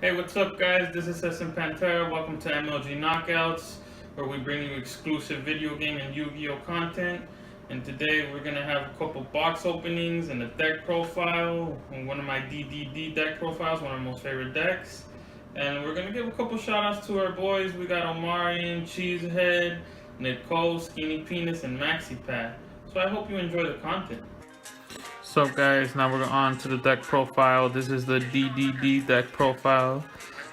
Hey, what's up, guys? This is SM Pantera. Welcome to MLG Knockouts, where we bring you exclusive video game and Yu-Gi-Oh content. And today we're gonna have a couple box openings and a deck profile, and one of my DDD deck profiles, one of my most favorite decks. And we're gonna give a couple shout outs to our boys. We got Omarion, Cheesehead, Nicole, Skinny Penis, and Maxi Pat. So I hope you enjoy the content. So guys, now we're on to the deck profile. This is the DDD deck profile.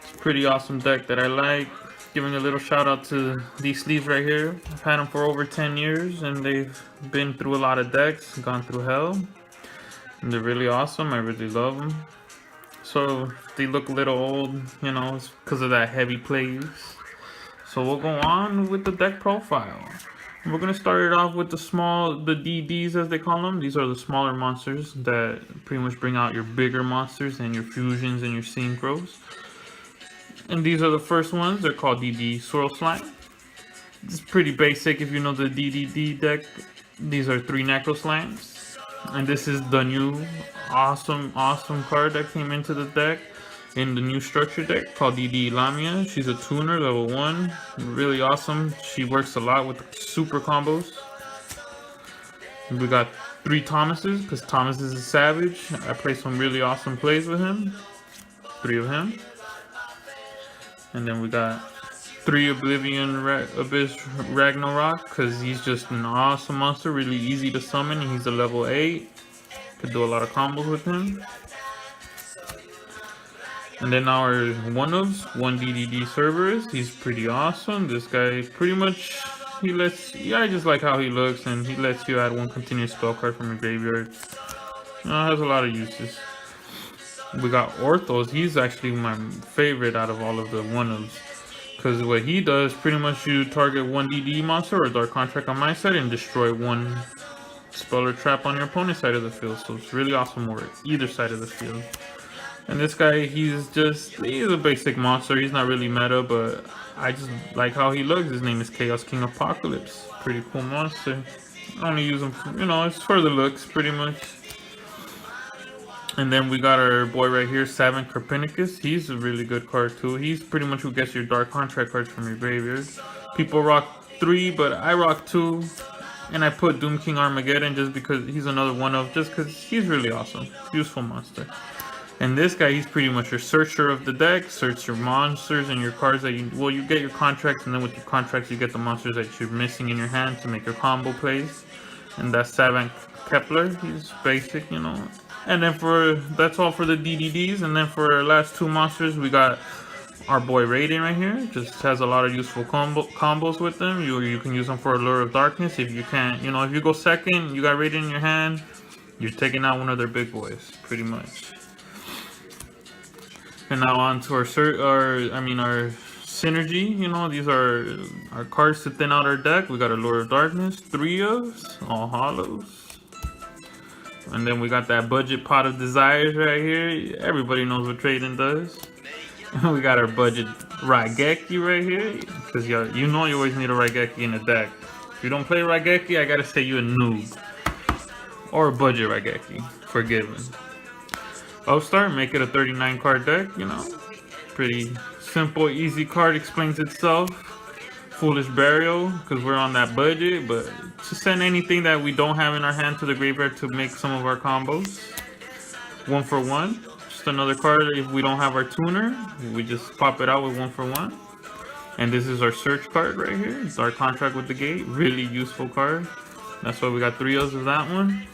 It's a pretty awesome deck that I like. Giving a little shout out to these sleeves right here. I've had them for over 10 years and they've been through a lot of decks, gone through hell. And they're really awesome, I really love them. So they look a little old, you know, it's because of that heavy plays. So we'll go on with the deck profile. We're going to start it off with the DDs as they call them. These are the smaller monsters that pretty much bring out your bigger monsters and your fusions and your synchros. And these are the first ones. They're called DD Swirl Slime. It's pretty basic if you know the DDD deck. These are 3 Necro Slimes. And this is the new awesome card that came into the deck in the new structure deck called DD Lamia. She's a tuner, level 1. Really awesome. She works a lot with super combos. We got 3 Thomases, because Thomas is a savage. I play some really awesome plays with him. 3 of him. And then we got 3 Oblivion Abyss Ragnarok, because he's just an awesome monster. Really easy to summon. He's a level 8. Could do a lot of combos with him. And then our one DDD Cerberus, he's pretty awesome. This guy pretty much, I just like how he looks, and he lets you add 1 continuous spell card from your graveyard. Has a lot of uses. We got Orthos, he's actually my favorite out of all of the one-ofs. Because what he does, pretty much you target 1 DD monster or Dark Contract on my side and destroy 1 spell or trap on your opponent's side of the field. So it's really awesome work, either side of the field. And this guy, he's a basic monster. He's not really meta, but I just like how he looks. His name is Chaos King Apocalypse. Pretty cool monster. I only use him for, it's for the looks, pretty much. And then we got our boy right here, Savant Carpinicus. He's a really good card too. He's pretty much who gets your Dark Contract cards from your graveyard. People rock 3, but I rock 2. And I put Doom King Armageddon just because he's another one-of, just because he's really awesome. Useful monster. And this guy, he's pretty much your searcher of the deck. Search your monsters and your cards that you get your contracts, and then with your contracts you get the monsters that you're missing in your hand to make your combo plays. And that's Savant Kepler. He's basic, And then that's all for the DDDs. And then for our last 2 monsters, we got our boy Raiden right here. Just has a lot of useful combos with them. You can use them for Allure of Darkness. If you can't, if you go second, you got Raiden in your hand, you're taking out one of their big boys, pretty much. And now on to our synergy. These are our cards to thin out our deck. We got Allure of Darkness, 3 ofs, all hollows. And then we got that budget Pot of Desires right here. Everybody knows what trading does. We got our budget Raigeki right here. Because you always need a Raigeki in the deck. If you don't play Raigeki, I gotta say you a noob. Or a budget Raigeki, forgiven. Upstart, make it a 39 card deck, Pretty simple, easy card, explains itself. Foolish Burial, because we're on that budget, but to send anything that we don't have in our hand to the graveyard to make some of our combos. 1 for 1, just another card. If we don't have our tuner, we just pop it out with 1 for 1. And this is our search card right here. It's our Contract with the Gate, really useful card. That's why we got 3 of that one.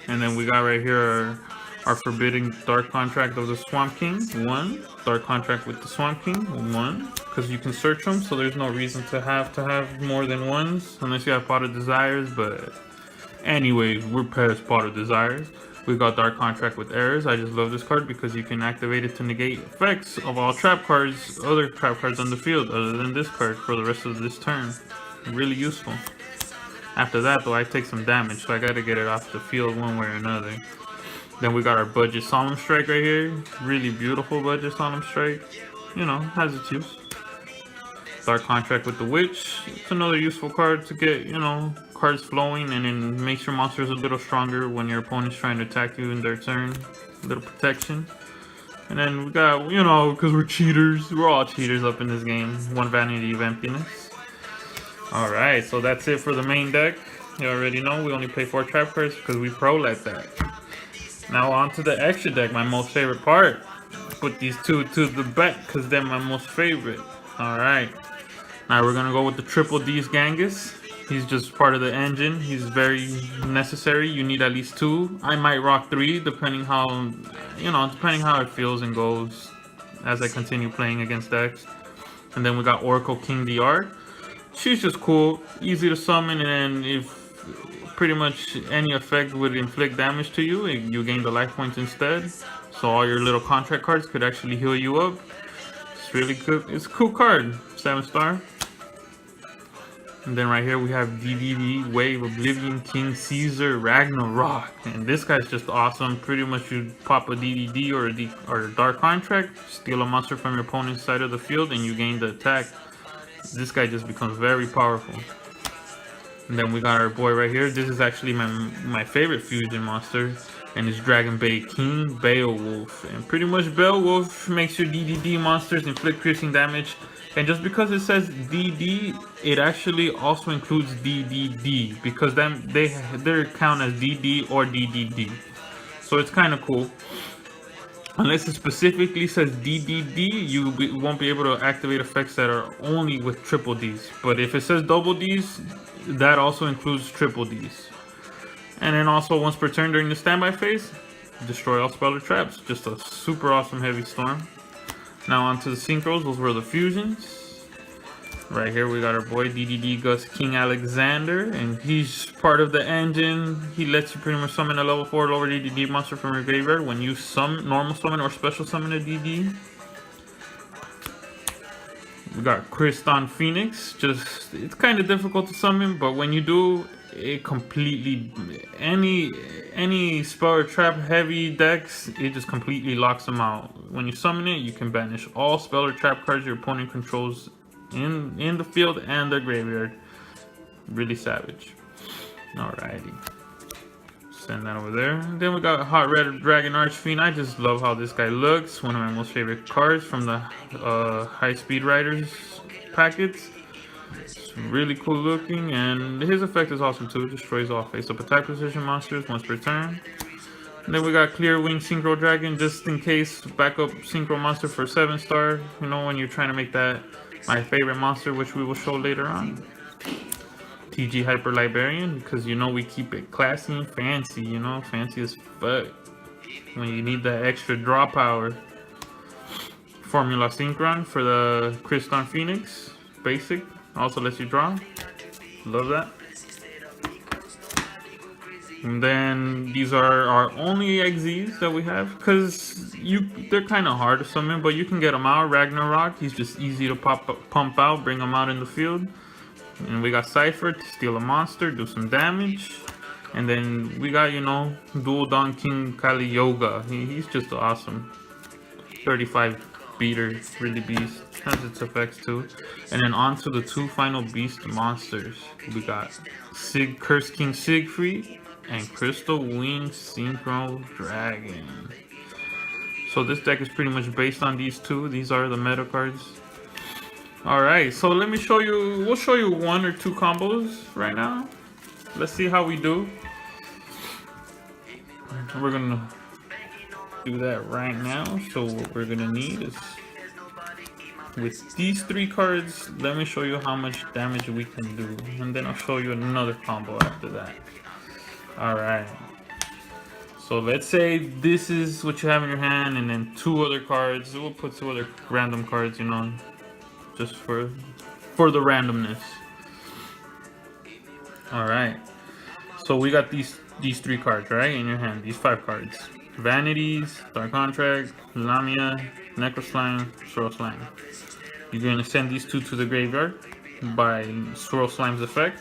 And then we got right here our Forbidding Dark Contract of the Swamp King, 1. Dark Contract with the Swamp King, 1. Because you can search them, so there's no reason to have more than 1s, unless you have Pot of Desires, but anyways, we're past Pot of Desires. We got Dark Contract with Errors. I just love this card because you can activate it to negate effects of all trap cards, other trap cards on the field, other than this card, for the rest of this turn. Really useful. After that, though, I take some damage, so I gotta get it off the field one way or another. Then we got our budget Solemn Strike right here. Really beautiful budget Solemn Strike. Has its use. Dark Contract with the Witch. It's another useful card to get, cards flowing, and it makes your monsters a little stronger when your opponent's trying to attack you in their turn. A little protection. And then we got, you know, because we're cheaters. We're all cheaters up in this game. One Vanity of Emptiness. Alright, so that's it for the main deck. You already know we only play 4 trap cards because we pro like that. Now on to the extra deck, my most favorite part. Put these two to the back because they're my most favorite. Alright. Now we're gonna go with the Triple D's Genghis. He's just part of the engine. He's very necessary. You need at least 2. I might rock 3 depending how, you know, depending how it feels and goes as I continue playing against decks. And then we got Oracle King DR. She's just cool, easy to summon, and if pretty much any effect would inflict damage to you, you gain the life points instead. So all your little contract cards could actually heal you up. It's really good. It's a cool card. 7-star. And then right here we have DDD, Wave, Oblivion, King Caesar, Ragnarok. And this guy's just awesome. Pretty much you pop a DDD or a Dark Contract, steal a monster from your opponent's side of the field, and you gain the attack. This guy just becomes very powerful. And then we got our boy right here. This is actually my favorite fusion monster. And it's Dragon Bait King Beowulf. And pretty much Beowulf makes your DDD monsters inflict piercing damage. And just because it says DD, it actually also includes DDD. Because they're count as DD or DDD. So it's kind of cool. Unless it specifically says DDD, you won't be able to activate effects that are only with triple Ds. But if it says double Ds, that also includes triple Ds. And then also once per turn during the standby phase, destroy all spell or traps. Just a super awesome heavy storm. Now onto the synchros, those were the fusions. Right here we got our boy DDD Gus King Alexander, and he's part of the engine. He lets you pretty much summon a level 4 lower DDD monster from your graveyard when you normal summon or special summon a DD. We got Kriston Phoenix. Just, it's kind of difficult to summon, but when you do, it completely, any spell or trap heavy decks, it just completely locks them out. When you summon it, you can banish all spell or trap cards your opponent controls in the field and their graveyard. Really savage. Alrighty, send that over there. And then we got Hot Red Dragon Archfiend. I just love how this guy looks. One of my most favorite cards from the High Speed Riders packets. It's really cool looking, and his effect is awesome too. It destroys all face-up attack position monsters once per turn. And then we got Clear Wing Synchro Dragon, just in case backup synchro monster for 7-star. You know, when you're trying to make that my favorite monster, which we will show later on. TG Hyper Librarian, because you know we keep it classy and fancy, you know, fancy as fuck. When you need that extra draw power. Formula Synchron for the Kriston Phoenix, basic, also lets you draw. Love that. And then these are our only XZs that we have, because they're kind of hard to summon, but you can get them out. Ragnarok, he's just easy to pump out, bring them out in the field. And we got Cypher to steal a monster, do some damage. And then we got, you know, Dual Dawn King Kali Yoga. He's just awesome. 35 beater, really beast. Has its effects too. And then on to the 2 final beast monsters. We got Curse King Siegfried and Crystal Wing Synchro Dragon. So this deck is pretty much based on these 2. These are the meta cards. Alright, so let me show you, we'll show you 1 or 2 combos right now. Let's see how we do. We're gonna do that right now. So what we're gonna need is, with these 3 cards, let me show you how much damage we can do. And then I'll show you another combo after that. Alright. So let's say this is what you have in your hand, and then 2 other cards. We'll put 2 other random cards, you know, just for the randomness. Alright. So we got these 3 cards, right, in your hand. These 5 cards. Vanities, Dark Contract, Lamia, Necroslime, Swirl Slime. You're going to send these 2 to the graveyard by Swirl Slime's effect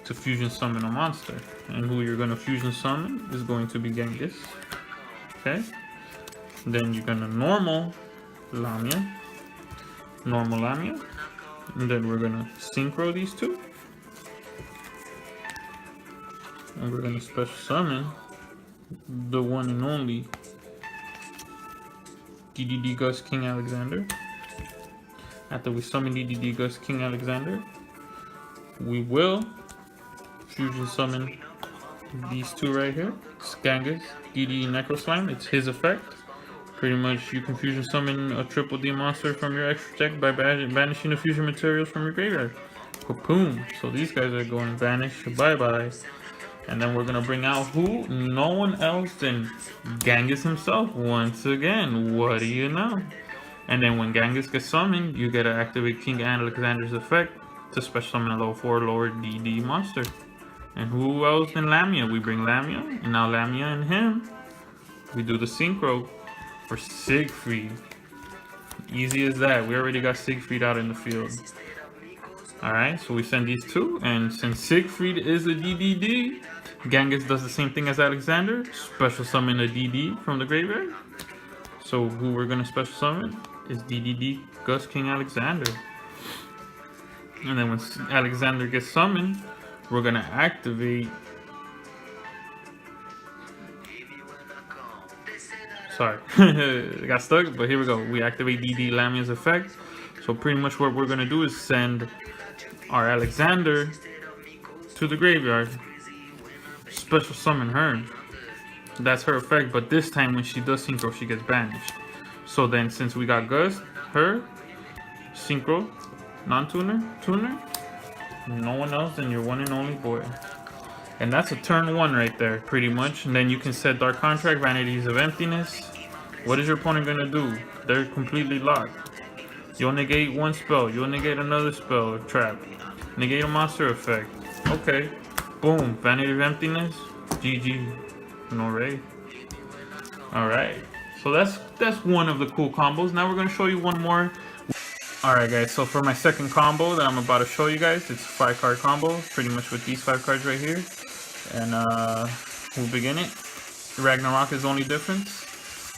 to fusion summon a monster. And who you're going to fusion summon is going to be Genghis. Okay? Then you're going to normal Lamia. Normal Lamia. And then we're going to synchro these 2. And we're going to special summon the one and only DDD Gust King Alexander. After we summon DDD Gust King Alexander, we will fusion summon these two right here. Genghis, DDD Necro Slime. It's his effect. Pretty much you can fusion summon a triple D monster from your extra deck by banishing the fusion materials from your graveyard. Boom. So these guys are going to vanish. Bye-bye. And then we're going to bring out who? No one else than Genghis himself. Once again, what do you know? And then when Genghis gets summoned, you get to activate King Alexander's effect to special summon a level 4 lower DD monster. And who else than Lamia? We bring Lamia, and now Lamia and him, we do the synchro for Siegfried. Easy as that. We already got Siegfried out in the field. Alright, so we send these two, and since Siegfried is a DDD, Genghis does the same thing as Alexander, special summon a DD from the graveyard. So who we're going to special summon is DDD Gust King Alexander. And then when Alexander gets summoned, we're going to activate... Sorry, I got stuck, but here we go. We activate DD Lamia's effect. So pretty much what we're going to do is send our Alexander to the graveyard. Special summon her. That's her effect, but this time when she does synchro, she gets banished. So then since we got Gust, her, synchro, non-tuner, tuner, no one else than your one and only boy. And that's a turn 1 right there, pretty much. And then you can set Dark Contract, Vanities of Emptiness. What is your opponent going to do? They're completely locked. You'll negate one spell. You'll negate another spell or trap. Negate a monster effect. Okay. Boom. Vanity of Emptiness. GG. No raid. Alright. So that's one of the cool combos. Now we're going to show you one more. Alright guys, so for my second combo that I'm about to show you guys, it's a 5-card combo. Pretty much with these 5 cards right here. And we'll begin it. Ragnarok is the only difference.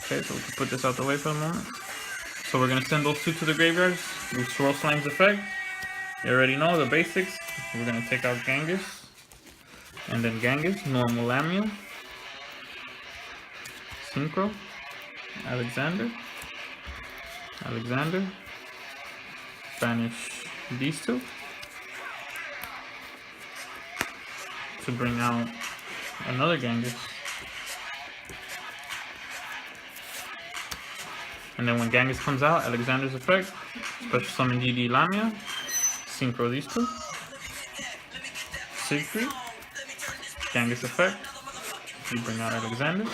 Okay, so we can put this out the way for the moment. So we're going to send those two to the graveyards. We Swirl Slime's effect. You already know the basics. We're going to take out Genghis. And then Genghis, normal Lamia. Synchro. Alexander. Banish these two. To bring out another Genghis. And then when Genghis comes out, Alexander's effect, special summon DD Lamia, synchro these two, Siegfried, Genghis effect, you bring out Alexander,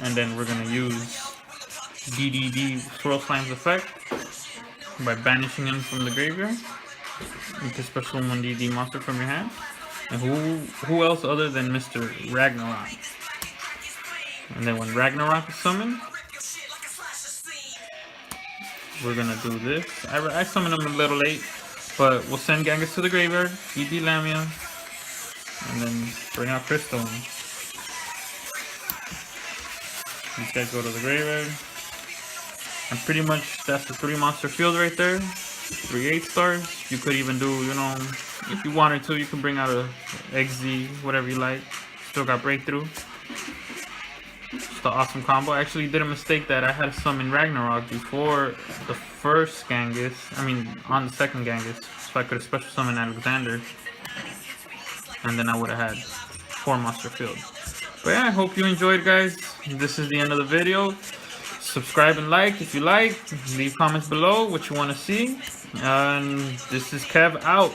and then we're going to use DDD Swirl Slime's effect by banishing him from the graveyard. You can special summon DD monster from your hand. And who else other than Mr. Ragnarok? And then when Ragnarok is summoned, we're gonna do this. I summoned him a little late, but we'll send Genghis to the graveyard, DD Lamia, and then bring out Crystal. These guys go to the graveyard. And pretty much that's the 3 monster field right there. 3 8-stars. You could even do, you know, if you wanted to, you can bring out a XZ, whatever you like. Still got Breakthrough. Just an awesome combo. I actually did a mistake that I had to summon Ragnarok before the first Genghis. I mean, on the second Genghis. So I could have special summoned Alexander. And then I would have had 4 monster field. But yeah, I hope you enjoyed, guys. This is the end of the video. Subscribe and like if you like. Leave comments below what you want to see. And this is Kev out.